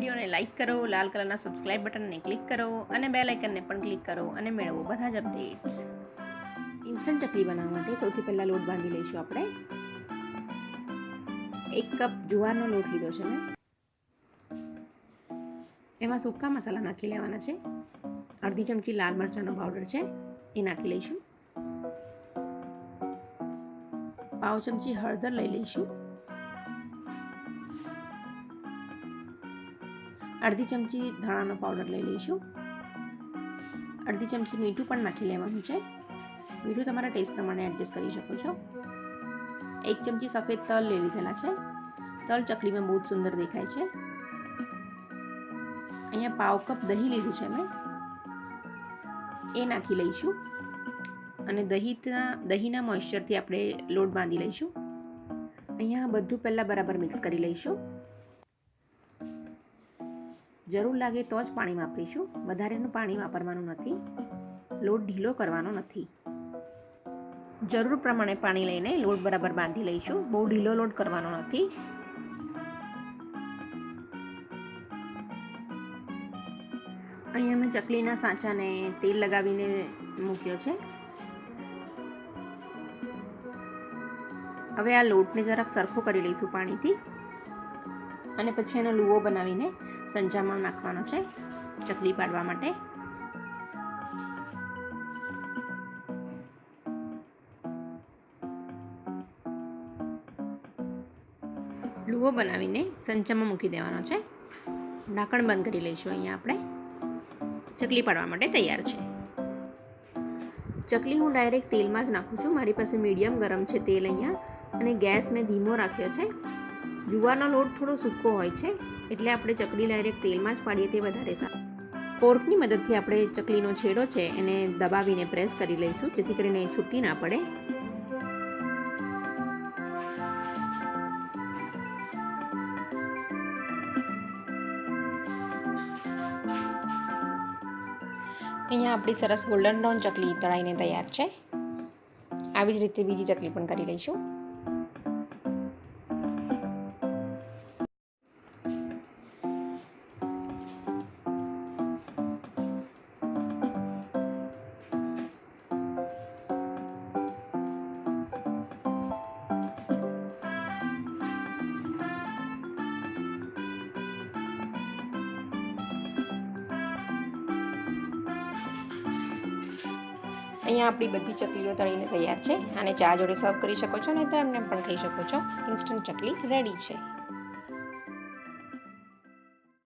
વિડીયોને લાઇક કરો, લાલ કલરના સબસ્ક્રાઇબ બટનને ક્લિક કરો અને બેલ આઇકનને પણ ક્લિક કરો અને મેળવો બધા જ અપડેટ્સ. ઇન્સ્ટન્ટ ચકલી બનાવવા માટે સૌથી પહેલાં લોટ બાંધી લઈશું આપણે. 1 કપ જુવારનો લોટ લીધો છે મેં. એમાં સૂકા મસાલા નાખી લેવાના છે. અડધી ચમચી લાલ મરચાંનો પાવડર છે એ નાખી લઈશું. પાવ ચમચી હળદર લઈ લઈશું. અડધી ચમચી ધાણાનો પાવડર લઈ લઈશું. અડધી ચમચી મીઠું પણ નાખી લેવાનું છે. મીઠું તમારા ટેસ્ટ પ્રમાણે એડજસ્ટ કરી શકો છો. 1 ચમચી સફેદ તલ લઈ લીધેલા છે. તલ ચકલીમાં બહુ જ સુંદર દેખાય છે. અહીંયા પાવ કપ દહીં લીધું છે મેં, એ નાખી લઈશું અને દહીંના મોઇશ્ચરથી આપણે લોટ બાંધી લઈશું. અહીંયા બધું પહેલાં બરાબર મિક્સ કરી લઈશું. જરૂર લાગે તો જ પાણી વાપરીશું, વધારેનું પાણી વાપરવાનું નથી. લોટ ઢીલો કરવાનો નથી. જરૂર પ્રમાણે પાણી લઈને લોટ બરાબર બાંધી લઈશું. બહુ ઢીલો લોટ કરવાનો નથી. અહીંયા મેં ચકલીના સાંચાને તેલ લગાવીને મૂક્યો છે. હવે આ લોટને જરાક સરખો કરી લઈશું પાણીથી અને પછી એનો લુવો બનાવીને સંચામાં નાખવાનો છે ચકલી પાડવા માટે. લુવો બનાવીને સંચામાં મૂકી દેવાનો છે. ઢાંકણ બંધ કરી લઈશું. અહીંયા આપણે ચકલી પાડવા માટે તૈયાર છે. ચકલી હું ડાયરેક્ટ તેલમાં જ નાખું છું. મારી પાસે મીડિયમ ગરમ છે તેલ અહીંયા, અને ગેસ મેં ધીમો રાખ્યો છે. જુવારનો લોટ થોડો સૂકો હોય છે એટલે આપણે ચકલી ડાયરેક્ટ તેલમાં જ પાડીએ તે વધારે સારું. ફોર્કની મદદથી આપણે ચકલીનો છેડો છે એને દબાવીને પ્રેસ કરી લઈશું જેથી કરીને એ છૂટી ના પડે. અહીંયા આપણી સરસ ગોલ્ડન બ્રાઉન ચકલી તળાઈને તૈયાર છે. આવી જ રીતે બીજી ચકલી પણ કરી લઈશું. અહીંયા આપણી બધી ચકલીઓ તળીને તૈયાર છે. આને ચા જોડે સર્વ કરી શકો છો, નહીં તો એમને પણ ખાઈ શકો છો. ઇન્સ્ટન્ટ ચકલી રેડી છે.